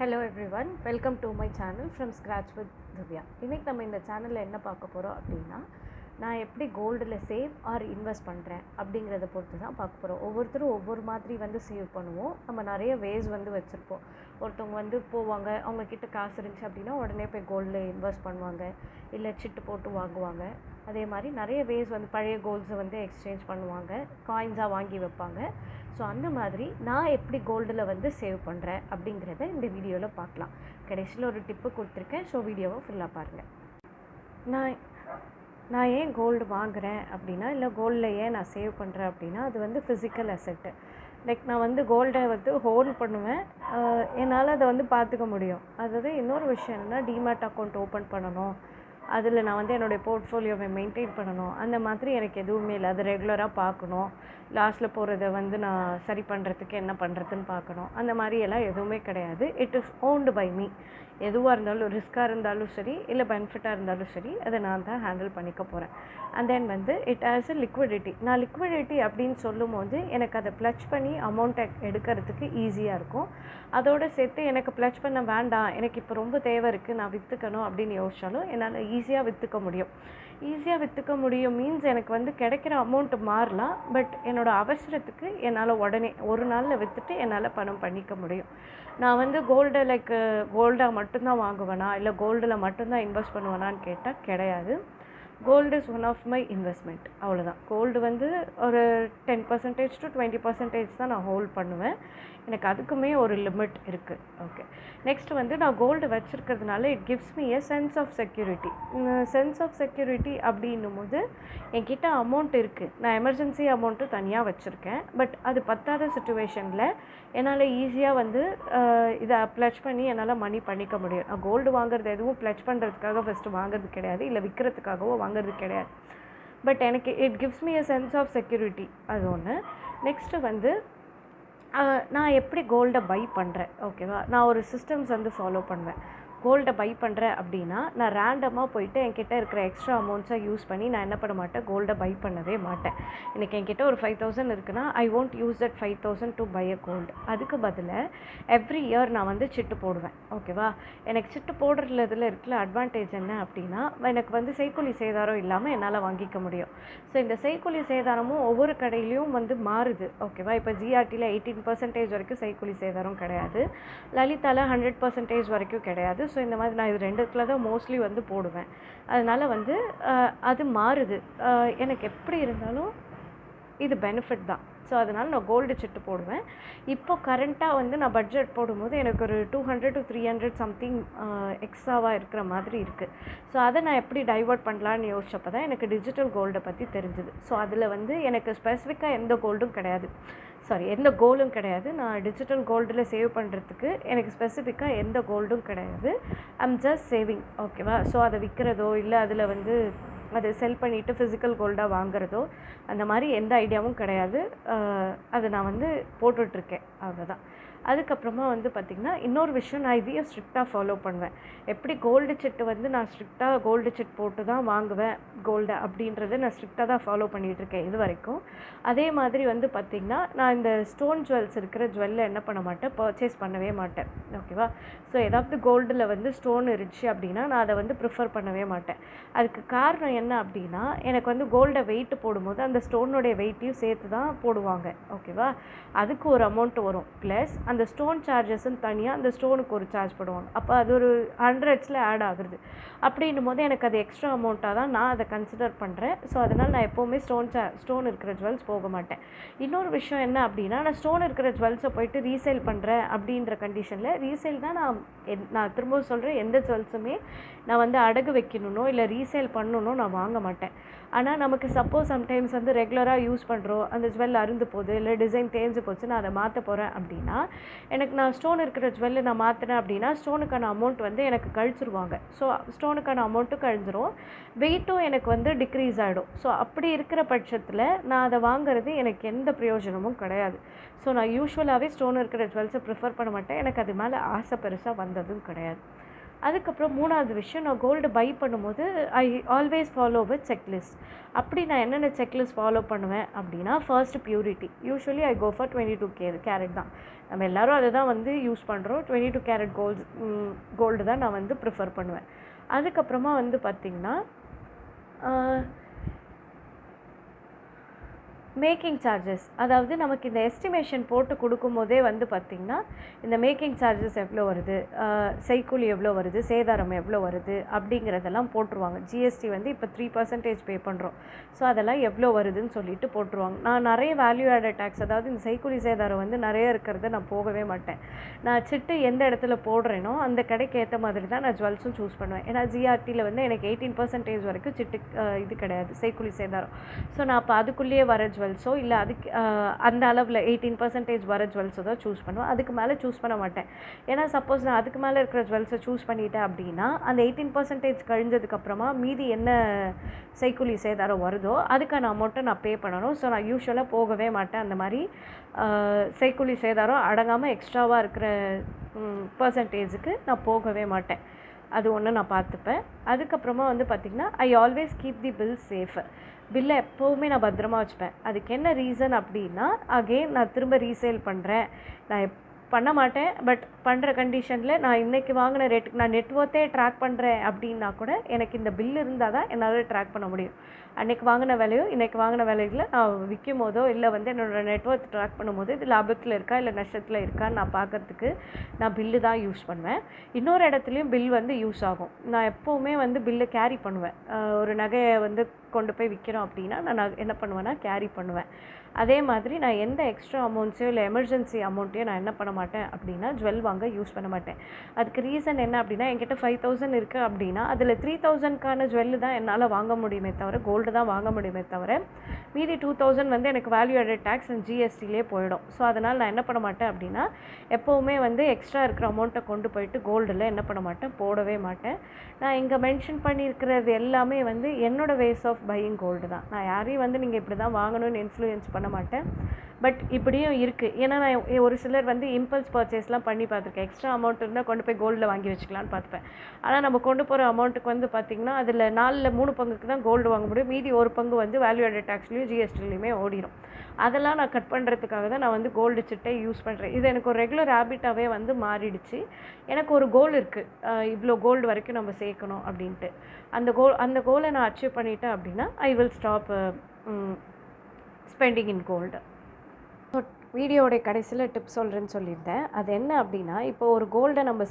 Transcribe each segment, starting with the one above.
Hello everyone, welcome to my channel from scratch with Divya. இன்றைக்கி நம்ம இந்த சேனலில் என்ன பார்க்க போகிறோம் அப்படின்னா, நான் எப்படி கோல்டில் சேவ் ஆர் இன்வெஸ்ட் பண்ணுறேன் அப்படிங்கிறத பொறுத்து தான் பார்க்க போகிறோம். ஒவ்வொருத்தரும் ஒவ்வொரு மாதிரி சேவ் பண்ணுவோம். நம்ம நிறைய வேஸ் வச்சுருப்போம். ஒருத்தவங்க போவாங்க, அவங்கக்கிட்ட காசு இருந்துச்சு அப்படின்னா உடனே போய் கோல்டில் இன்வெஸ்ட் பண்ணுவாங்க, இல்லை சிட்டு போட்டு வாங்குவாங்க. அதே மாதிரி நிறைய வேஸ் பழைய கோல்ட்ஸை எக்ஸ்சேஞ்ச் பண்ணுவாங்க, காயின்ஸாக வாங்கி வைப்பாங்க. ஸோ அந்த மாதிரி நான் எப்படி கோல்டில் சேவ் பண்ணுறேன் அப்படிங்கிறத இந்த வீடியோவில் பார்க்கலாம். கடைசியில் ஒரு டிப்பு கொடுத்துருக்கேன். ஸோ வீடியோவை ஃபுல்லாக பாருங்கள். நான் ஏன் கோல்டு வாங்குகிறேன் அப்படின்னா, இல்லை கோல்டில் ஏன் நான் சேவ் பண்ணுறேன் அப்படின்னா, அது ஃபிசிக்கல் அசெட்டு. லைக் நான் கோல்டை ஹோல்ட் பண்ணுவேன், என்னால் அதை பார்த்துக்க முடியும். அதாவது இன்னொரு விஷயம் என்னென்னா, டிமேட் அக்கௌண்ட் ஓப்பன் பண்ணணும், அதில் நான் என்னுடைய போர்ட்ஃபோலியோவை மெயின்டைன் பண்ணணும். அந்த மாதிரி எனக்கு எதுவுமே இல்லை. அது ரெகுலராக பார்க்கணும், லாஸ்ட்டில் போகிறத நான் சரி பண்ணுறதுக்கு என்ன பண்ணுறதுன்னு பார்க்கணும். அந்த மாதிரியெல்லாம் எதுவுமே கிடையாது. It is owned by me. எதுவாக இருந்தாலும், ரிஸ்க்காக இருந்தாலும் சரி, இல்லை பெனிஃபிட்டாக இருந்தாலும் சரி, அதை நான் தான் ஹேண்டில் பண்ணிக்க போகிறேன். And then it has a liquidity. நான் லிக்விடிட்டி அப்படின்னு சொல்லும் போது எனக்கு அதை ப்ளச் பண்ணி அமௌண்ட்டை எடுக்கிறதுக்கு ஈஸியாக இருக்கும். அதோடு சேர்த்து எனக்கு ப்ளச் பண்ண வேண்டாம், எனக்கு இப்போ ரொம்ப தேவை இருக்குது, நான் விற்றுக்கணும் அப்படின்னு யோசித்தாலும் என்னால் ஈஸியாக விற்றுக்க முடியும். மீன்ஸ் எனக்கு கிடைக்கிற அமௌண்ட்டு மாறலாம், பட் என்னோடய அவசரத்துக்கு என்னால் உடனே ஒரு நாளில் விற்றுட்டு என்னால் பணம் பண்ணிக்க முடியும். நான் கோல்டை கோல்டாக மட்டும்தான் வாங்குவேனா, இல்லை கோல்டில் மட்டும்தான் இன்வெஸ்ட் பண்ணுவேனான்னு கேட்டால் கிடையாது. Gold is one of my investment, அவ்வளோதான். கோல்டு ஒரு 10% to 20% தான் நான் ஹோல்ட் பண்ணுவேன். எனக்கு அதுக்குமே ஒரு லிமிட் இருக்குது. ஓகே, நெக்ஸ்ட் நான் கோல்டு வச்சுருக்கிறதுனால it gives me a sense of security அப்படின்னும் போது என்கிட்ட அமௌண்ட் இருக்குது. நான் எமர்ஜென்சி அமௌண்ட்டு தனியாக வச்சுருக்கேன். பட் அது பத்தாத சுச்சுவேஷனில் என்னால் ஈஸியாக இதை ப்ளச் பண்ணி என்னால் மணி பண்ணிக்க முடியும். நான் கோல்டு வாங்குறது எதுவும் ப்ளச் பண்ணுறதுக்காக ஃபஸ்ட்டு வாங்குறது கிடையாது, இல்லை விற்கிறதுக்காகவோ வாங்குறது கிடையாது. பட் எனக்கு it gives me a sense of security, அது ஒன்று. நெக்ஸ்ட்டு நான் எப்படி கோல்டை பை பண்ணுறேன், ஓகேவா? நான் ஒரு சிஸ்டம்ஸ் ஃபாலோ பண்ணுவேன். கோல்டை பை பண்ணுறேன் அப்படின்னா, நான் ரேண்டமாக போயிட்டு என்கிட்ட இருக்கிற எக்ஸ்ட்ரா அமௌண்ட்ஸை யூஸ் பண்ணி நான் என்ன பண்ண மாட்டேன், கோல்டை பை பண்ணவே மாட்டேன். எனக்கு என்கிட்ட ஒரு 5,000 இருக்குன்னா I won't use that 5,000 to buy a gold. அதுக்கு பதிலாக எவ்ரி இயர் நான் சிட்டு போடுவேன், ஓகேவா? எனக்கு சிட்டு போடுறதுல இருக்கிற அட்வான்டேஜ் என்ன அப்படின்னா, எனக்கு செய்கூலி சேதாரம் இல்லாமல் என்னால் வாங்கிக்க முடியும். ஸோ இந்த செய்கூலி சேதாரமும் ஒவ்வொரு கடையிலையும் மாறுது, ஓகேவா? இப்போ ஜிஆர்டியில் 18% வரைக்கும் செய்கூலி சேதாரம் கிடையாது, லலிதாவில் 100% வரைக்கும் கிடையாது. ஸோ இந்த மாதிரி நான் இது ரெண்டுத்துல தான் மோஸ்ட்லி போடுவேன். அதனால் அது மாறுது. எனக்கு எப்படி இருந்தாலும் இது பெனிஃபிட் தான். ஸோ அதனால் நான் கோல்டு சிட்டு போடுவேன். இப்போ கரண்ட்டாக நான் பட்ஜெட் போடும்போது எனக்கு ஒரு 200 to 300 சம்திங் எக்ஸ்ட்ராவாக இருக்கிற மாதிரி இருக்குது. ஸோ அதை நான் எப்படி டைவர்ட் பண்ணலான்னு யோசிச்சப்போ தான் எனக்கு டிஜிட்டல் கோல்டை பற்றி தெரிஞ்சுது. ஸோ அதில் எனக்கு ஸ்பெசிஃபிக்காக எந்த கோல்டும் கிடையாது. நான் டிஜிட்டல் கோல்டில் சேவ் பண்ணுறதுக்கு எனக்கு ஸ்பெசிஃபிக்காக எந்த கோல்டும் கிடையாது. ஐம் ஜஸ்ட் சேவிங், ஓகேவா? ஸோ அதை விற்கிறதோ இல்லை அதில் அதை செல் பண்ணிவிட்டு ஃபிசிக்கல் கோல்டாக வாங்குறதோ அந்த மாதிரி எந்த ஐடியாவும் கிடையாது. அதை நான் போட்டுட்ருக்கேன், அவ்வளோதான். அதுக்கப்புறமா பார்த்திங்கன்னா இன்னொரு விஷயம், நான் இதையும் ஸ்ட்ரிக்டாக ஃபாலோ பண்ணுவேன். எப்படி கோல்டு சிட்டு நான் ஸ்ட்ரிக்டாக கோல்டு சிட் போட்டு தான் வாங்குவேன் கோல்டை அப்படின்றத நான் ஸ்ட்ரிக்டாக தான் ஃபாலோ பண்ணிகிட்ருக்கேன் இது வரைக்கும். அதே மாதிரி பார்த்திங்கன்னா நான் இந்த ஸ்டோன் ஜுவல்ஸ் இருக்கிற ஜுவல்லை என்ன பண்ண மாட்டேன், பர்ச்சேஸ் பண்ணவே மாட்டேன், ஓகேவா? ஸோ ஏதாவது கோல்டில் ஸ்டோன் இருந்துச்சு அப்படின்னா நான் அதை ப்ரிஃபர் பண்ணவே மாட்டேன். அதுக்கு காரணம் என்ன அப்படின்னா, எனக்கு கோல்டை வெயிட்டு போடும்போது அந்த ஸ்டோனுடைய வெயிட்டையும் சேர்த்து தான் போடுவாங்க, ஓகேவா? அதுக்கு ஒரு அமௌண்ட் வரும், ப்ளஸ் அந்த ஸ்டோன் சார்ஜஸ்ன்னு தனியாக அந்த ஸ்டோனுக்கு ஒரு சார்ஜ் போடுவாங்க. அப்போ அது ஒரு 100s ஆட் ஆகுது. அப்படின்னும் போது எனக்கு அது எக்ஸ்ட்ரா அமௌண்ட்டாக தான் நான் அதை கன்சிடர் பண்ணுறேன். ஸோ அதனால் நான் எப்போவுமே ஸ்டோன் இருக்கிற ஜுவல்ஸ் போக மாட்டேன். இன்னொரு விஷயம் என்ன அப்படின்னா, நான் ஸ்டோன் இருக்கிற ஜுவல்ஸை போயிட்டு ரீசேல் பண்ணுறேன் அப்படின்ற கண்டிஷனில், ரீசேல்னால் நான் திரும்ப சொல்கிறேன், எந்த ஜுவல்ஸுமே நான் அடகு வைக்கணுன்னோ இல்லை ரீசேல் பண்ணணுன்னோ நான் வாங்க மாட்டேன். ஆனால் நமக்கு சப்போஸ் சம்டைம்ஸ் ரெகுலராக யூஸ் பண்ணுறோம், அந்த ஜுவல் அருந்து போகுது, இல்லை டிசைன் தேஞ்சு போச்சு, நான் அதை மாற்ற போகிறேன் அப்படின்னா, எனக்கு நான் ஸ்டோன் இருக்கிற ஜுவல்லை நான் மாற்றினேன் அப்படின்னா ஸ்டோனுக்கான அமௌண்ட் எனக்கு கழிச்சிருவாங்க. ஸோ ஸ்டோனுக்கான அமௌண்ட்டும் கழிஞ்சிரும், வெயிட்டும் எனக்கு டிக்ரீஸ் ஆகிடும். ஸோ அப்படி இருக்கிற பட்சத்தில் நான் அதை வாங்குறது எனக்கு எந்த பிரயோஜனமும் கிடையாது. ஸோ நான் யூஸ்வலாகவே ஸ்டோன் இருக்கிற ஜுவல்ஸை ப்ரிஃபர் பண்ண மாட்டேன். எனக்கு அது மேலே ஆசை பெருசாக வந்ததும் கிடையாது. அதுக்கப்புறம் 3வது விஷயம், நான் கோல்டு பை பண்ணும்போது I always follow with checklist. அப்படி நான் என்னென்ன செக்லிஸ்ட் ஃபாலோ பண்ணுவேன் அப்படின்னா, first purity. Usually I go for 22 carat தான். நம்ம எல்லோரும் அதை தான் வந்து யூஸ் பண்ணுறோம். 22 கேரட் கோல்டு தான் நான் வந்து ப்ரிஃபர் பண்ணுவேன். அதுக்கப்புறமா வந்து பார்த்திங்கன்னா மேக்கிங் சார்ஜஸ், அதாவது நமக்கு இந்த எஸ்டிமேஷன் போட்டு கொடுக்கும்போதே வந்து பார்த்திங்கன்னா இந்த மேக்கிங் சார்ஜஸ் எவ்வளோ வருது, செய்கூலி எவ்வளோ வருது, சேதாரம் எவ்வளோ வருது அப்படிங்கிறதெல்லாம் போட்டுருவாங்க. ஜிஎஸ்டி வந்து இப்போ 3% பே பண்ணுறோம். ஸோ அதெல்லாம் எவ்வளோ வருதுன்னு சொல்லிட்டு போட்டுருவாங்க. நான் நிறைய வேல்யூ ஆடட் டேக்ஸ், அதாவது இந்த செய்கூலி சேதாரம் வந்து நிறைய இருக்கிறத நான் போகவே மாட்டேன். நான் சிட்டு எந்த இடத்துல போடுறேனோ அந்த கடைக்கு ஏற்ற மாதிரி தான் நான் ஜுவல்ஸும் சூஸ் பண்ணுவேன். ஏன்னா ஜிஆர்டியில் வந்து எனக்கு 18% வரைக்கும் சிட்டு இது கிடையாது, செய்கூலி சேதாரம். ஸோ நான் அப்போ அதுக்குள்ளேயே வர ஜுவல்ஸோ இல்லை அதுக்கு அந்த அளவில் 18% வர ஜுவல்ஸோ தான் சூஸ் பண்ணுவேன். அதுக்கு மேலே சூஸ் பண்ண மாட்டேன். ஏன்னா சப்போஸ் நான் அதுக்கு மேலே இருக்கிற ஜுவல்ஸை சூஸ் பண்ணிட்டேன் அப்படின்னா அந்த 18% கழிஞ்சதுக்கப்புறமா மீதி என்ன செய்கூலி சேதாரம் வருதோ அதுக்கான அமௌண்ட்டை நான் பே பண்ணணும். ஸோ நான் யூஸ்வலாக போகவே மாட்டேன் அந்த மாதிரி செய்கூலி சேதாரம் அடங்காமல் எக்ஸ்ட்ராவாக இருக்கிற பர்சன்டேஜுக்கு நான் போகவே மாட்டேன். அது ஒன்று நான் பார்த்துப்பேன். அதுக்கப்புறமா வந்து பார்த்திங்கன்னா I always keep the bill safe. பில்லை எப்போவுமே நான் பத்திரமா வச்சுப்பேன். அதுக்கு என்ன ரீசன் அப்படின்னா, அகெயின் நான் திரும்ப ரீசேல் பண்ணுறேன், நான் பண்ண மாட்டேன். பட் பண்ணுற கண்டிஷனில் நான் இன்றைக்கி வாங்கின ரேட்டுக்கு நான் நெட்ஒர்த்தே ட்ராக் பண்ணுறேன் அப்படின்னா கூட எனக்கு இந்த பில் இருந்தால் தான் என்னால் ட்ராக் பண்ண முடியும். அன்றைக்கி வாங்கின விலையோ இன்றைக்கி வாங்கின விலையில் நான் விற்கும் போதோ இல்லை வந்து என்னோடய நெட்ஒர்த் ட்ராக் பண்ணும்போது இது லாபத்தில் இருக்கா இல்லை நஷ்டத்தில் இருக்கான்னு நான் பார்க்குறதுக்கு நான் பில்லு தான் யூஸ் பண்ணுவேன். இன்னொரு இடத்துலையும் பில் வந்து யூஸ் ஆகும். நான் எப்போவுமே வந்து பில்லு கேரி பண்ணுவேன். ஒரு நகையை வந்து கொண்டு போய் விற்கிறோம் அப்படின்னா நான் என்ன பண்ணுவேன்னா கேரி பண்ணுவேன். அதே மாதிரி நான் எந்த எக்ஸ்ட்ரா அமௌண்ட்ஸையோ இல்லை எமர்ஜென்சி அமௌண்ட்டையோ நான் என்ன பண்ண மாட்டேன் அப்படின்னா ஜுவல் வாங்க யூஸ் பண்ண மாட்டேன். அதுக்கு ரீசன் என்ன அப்படின்னா, என்கிட்ட 5000 இருக்குது அப்படின்னா அதில் 3000க்கான ஜுவல்லு தான் என்னால் வாங்க முடியுமே தவிர கோல்டு தான் வாங்க முடியுமே தவிர மீதி 2000 வந்து எனக்கு வேல்யூ ஆடட் டேக்ஸ் அண்ட் ஜிஎஸ்டிலே போயிடும். ஸோ அதனால் நான் என்ன பண்ண மாட்டேன் அப்படின்னா எப்போவுமே வந்து எக்ஸ்ட்ரா இருக்கிற அமௌண்ட்டை கொண்டு போயிட்டு கோல்டில் என்ன பண்ண மாட்டேன், போடவே மாட்டேன். நான் இங்கே மென்ஷன் பண்ணியிருக்கிறது எல்லாமே வந்து என்னோடய வேஸ் ஆஃப் பையிங் கோல்டு தான். நான் யாரையும் வந்து நீங்கள் இப்படி தான் வாங்கணும்னு இன்ஃப்ளூயன்ஸ் பண்ண மாட்டேன். பட் இப்படியும் இருக்குது. ஏன்னா நான் ஒரு சிலர் வந்து இம்பல்ஸ் பர்ச்சேஸ்லாம் பண்ணி பார்த்துருக்கேன். எக்ஸ்ட்ரா அமௌண்ட் இருந்தால் கொண்டு போய் கோல்டில் வாங்கி வச்சுக்கலான்னு பார்த்துப்பேன். ஆனால் நம்ம கொண்டு போகிற அமௌண்ட்டுக்கு வந்து பார்த்திங்கன்னா அதில் 4/3 பங்குக்கு தான் கோல்டு வாங்க முடியும். மீதி ஒரு பங்கு வந்து வேல்யூ ஆடட் டேக்ஸ்லையும் ஜிஎஸ்டிலையுமே ஓடிடும். அதெல்லாம் நான் கட் பண்ணுறதுக்காக தான் நான் வந்து கோல்டு சிட்டை யூஸ் பண்ணுறேன். இது எனக்கு ஒரு ரெகுலர் ஹேபிட்டாகவே வந்து மாறிடுச்சு. எனக்கு ஒரு கோல் இருக்குது, இவ்வளோ கோல்டு வரைக்கும் நம்ம சேர்க்கணும் அப்படின்ட்டு. அந்த கோலை நான் அச்சீவ் பண்ணிட்டேன் அப்படின்னா I will stop spending in gold. So வீடியோடைய கடைசியில் டிப்ஸ் சொல்கிறேன்னு சொல்லியிருந்தேன். அது என்ன அப்படின்னா, இப்போ ஒரு கோல்டை நம்ம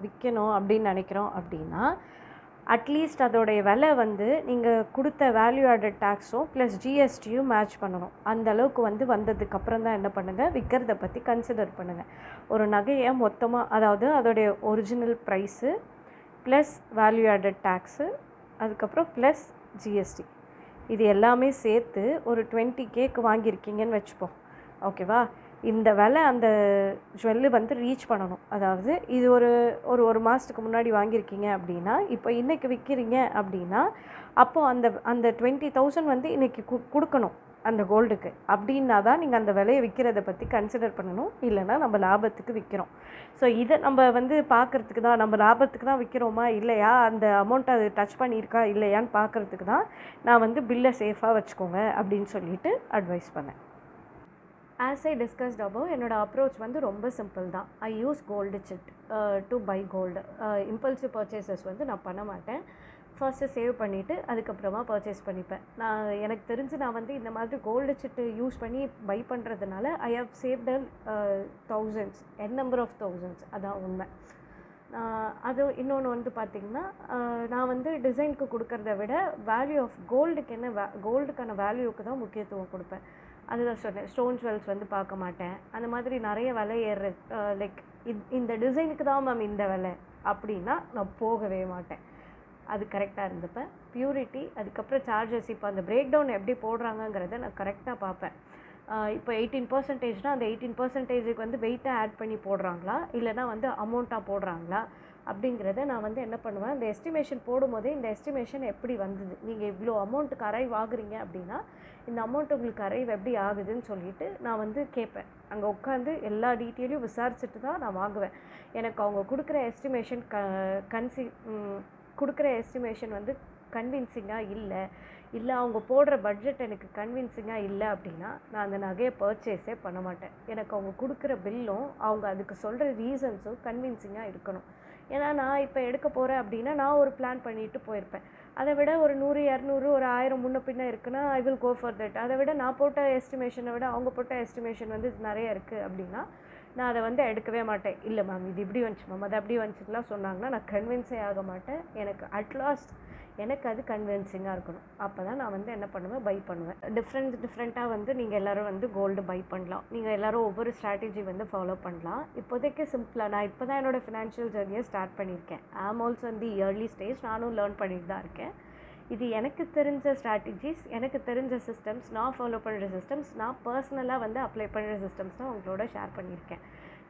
விற்கணும் அப்படின்னு நினைக்கிறோம் அப்படின்னா அட்லீஸ்ட் அதோடைய விலை வந்து நீங்கள் கொடுத்த வேல்யூ ஆடட் டேக்ஸும் ப்ளஸ் ஜிஎஸ்டியும் மேட்ச் பண்ணணும். அந்த அளவுக்கு வந்து வந்ததுக்கப்புறம் தான் என்ன பண்ணுங்கள், விற்கிறத பற்றி கன்சிடர் பண்ணுங்கள். ஒரு நகையை மொத்தமாக, அதாவது அதோடைய original price plus value added tax அதுக்கப்புறம் ப்ளஸ் ஜிஎஸ்டி இது எல்லாமே சேர்த்து ஒரு 20Kக்கு வாங்கியிருக்கீங்கன்னு வச்சுப்போம், ஓகேவா? இந்த விலை அந்த ஜுவல்லு வந்து ரீச் பண்ணணும். அதாவது இது ஒரு மாதத்துக்கு முன்னாடி வாங்கியிருக்கீங்க அப்படின்னா இப்போ இன்றைக்கி விற்கிறீங்க அப்படின்னா அப்போது அந்த 20,000 வந்து இன்றைக்கி கொடுக்கணும் அந்த கோல்டுக்கு. அப்படின்னா தான் நீங்கள் அந்த விலையை விற்கிறத பற்றி கன்சிடர் பண்ணணும். இல்லைனா நம்ம லாபத்துக்கு விற்கிறோம். ஸோ இதை நம்ம வந்து பார்க்குறதுக்கு தான், நம்ம லாபத்துக்கு தான் விற்கிறோமா இல்லையா, அந்த அமௌண்ட் அது டச் பண்ணியிருக்கா இல்லையான்னு பார்க்குறதுக்கு தான் நான் வந்து பில்லை சேஃபாக வச்சுக்கோங்க அப்படின்னு சொல்லிட்டு அட்வைஸ் பண்ணேன். ஆஸ் ஐ டிஸ்கஸ்ட் அபவ், என்னோட அப்ரோச் வந்து ரொம்ப சிம்பிள் தான். I use gold chit to buy gold. Impulsive purchases வந்து நான் பண்ண மாட்டேன். ஃபர்ஸ்ட்டு சேவ் பண்ணிவிட்டு அதுக்கப்புறமா பர்ச்சேஸ் பண்ணிப்பேன். எனக்கு தெரிஞ்சு நான் வந்து இந்த மாதிரி கோல்டு சிட்டு யூஸ் பண்ணி பை பண்ணுறதுனால I have saved thousands, number of thousands. அதான் உண்மை. அது இன்னொன்று வந்து பார்த்திங்கன்னா, நான் வந்து டிசைனுக்கு கொடுக்கறத விட வேல்யூ ஆஃப் கோல்டுக்கு கோல்டுக்கான வேல்யூவுக்கு தான் முக்கியத்துவம் கொடுப்பேன். அதுதான் சொன்னேன், ஸ்டோன் ஜுவல்ஸ் வந்து பார்க்க மாட்டேன். அந்த மாதிரி நிறைய விலை ஏறுற லைக் இந்த டிசைனுக்கு தான் மேம் இந்த விலை அப்படின்னா நான் போகவே மாட்டேன். அது கரெக்டாக இருந்துப்பேன். பியூரிட்டி, அதுக்கப்புறம் சார்ஜஸ். இப்போ அந்த பிரேக் டவுன் எப்படி போடுறாங்கங்கிறத நான் கரெக்டாக பார்ப்பேன். இப்போ 18%னா அந்த 18%க்கு வந்து வெயிட்டாக ஆட் பண்ணி போடுறாங்களா இல்லைனா வந்து அமௌண்ட்டாக போடுறாங்களா அப்படிங்கிறத நான் வந்து என்ன பண்ணுவேன், அந்த எஸ்டிமேஷன் போடும்போதே இந்த எஸ்டிமேஷன் எப்படி வந்தது, நீங்கள் இவ்வளோ அமௌண்ட்டுக்கு அரைவ் ஆகுறீங்க அப்படின்னா இந்த அமௌண்ட் உங்களுக்கு அரைவ் எப்படி ஆகுதுன்னு சொல்லிட்டு நான் வந்து கேட்பேன். அங்கே உட்காந்து எல்லா டீட்டெயிலையும் விசாரிச்சுட்டு தான் நான் வாங்குவேன். எனக்கு அவங்க கொடுக்குற எஸ்டிமேஷன் கொடுக்குற எஸ்டிமேஷன் வந்து கன்வின்சிங்காக இல்லை அவங்க போடுற பட்ஜெட் எனக்கு கன்வின்சிங்காக இல்லை அப்படின்னா நான் அந்த நகையை பர்ச்சேஸே பண்ண மாட்டேன். எனக்கு அவங்க கொடுக்குற பில்லும் அவங்க அதுக்கு சொல்கிற ரீசன்ஸும் கன்வின்சிங்காக இருக்கணும். ஏன்னா நான் இப்போ எடுக்க போகிறேன் அப்படின்னா நான் ஒரு பிளான் பண்ணிட்டு போயிருப்பேன். அதை விட ஒரு 100, 200, ஒரு 1000 முன்ன பின்ன இருக்குன்னா I will go for that. அதை விட நான் போட்ட எஸ்டிமேஷனை விட அவங்க போட்ட எஸ்டிமேஷன் வந்து நிறைய இருக்குது அப்படின்னா நான் அதை வந்து எடுக்கவே மாட்டேன். இல்லை மேம் இது இப்படி வந்துச்சு மேம் அது அப்படி வந்துச்சுலாம் சொன்னாங்கன்னா நான் கன்வின்ஸே ஆக மாட்டேன். எனக்கு அட்லாஸ்ட் எனக்கு அது கன்வின்சிங்காக இருக்கணும். அப்போ தான் நான் வந்து என்ன பண்ணுவேன், பை பண்ணுவேன். டிஃப்ரெண்ட்டாக வந்து நீங்கள் எல்லோரும் வந்து கோல்டு பை பண்ணலாம். நீங்கள் எல்லோரும் ஒவ்வொரு ஸ்ட்ராட்டஜி வந்து ஃபாலோ பண்ணலாம். இப்போதைக்கு சிம்பிளாக நான் இப்போ தான் என்னோடய ஃபினான்ஷியல் ஜர்னியை ஸ்டார்ட் பண்ணியிருக்கேன். ஆம் ஆல்சோ வந்து இயர்லி ஸ்டேஜ் நானும் லேர்ன் பண்ணிட்டு தான் இருக்கேன். இது எனக்கு தெரிஞ்ச ஸ்ட்ராட்டஜிஸ், எனக்கு தெரிஞ்ச சிஸ்டம்ஸ், நான் ஃபாலோ பண்ணுற சிஸ்டம்ஸ், நான் பர்சனலாக வந்து அப்ளை பண்ணுற சிஸ்டம்ஸ் தான் உங்களோட ஷேர் பண்ணியிருக்கேன்.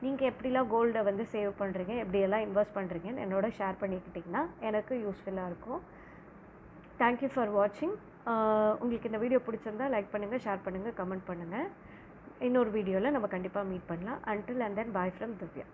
நீங்கள் எப்படிலாம் கோல்டை வந்து சேவ் பண்ணுறீங்க, எப்படியெல்லாம் இன்வெஸ்ட் பண்ணுறீங்கன்னு என்னோட ஷேர் பண்ணிக்கிட்டிங்கன்னா எனக்கு யூஸ்ஃபுல்லாக இருக்கும். தேங்க்யூ ஃபார் வாட்சிங். உங்களுக்கு இந்த வீடியோ பிடிச்சிருந்தா லைக் பண்ணுங்கள், ஷேர் பண்ணுங்கள், கமெண்ட் பண்ணுங்கள். இன்னொரு வீடியோவில் நம்ம கண்டிப்பாக மீட் பண்ணலாம். Until and then bye from Divya.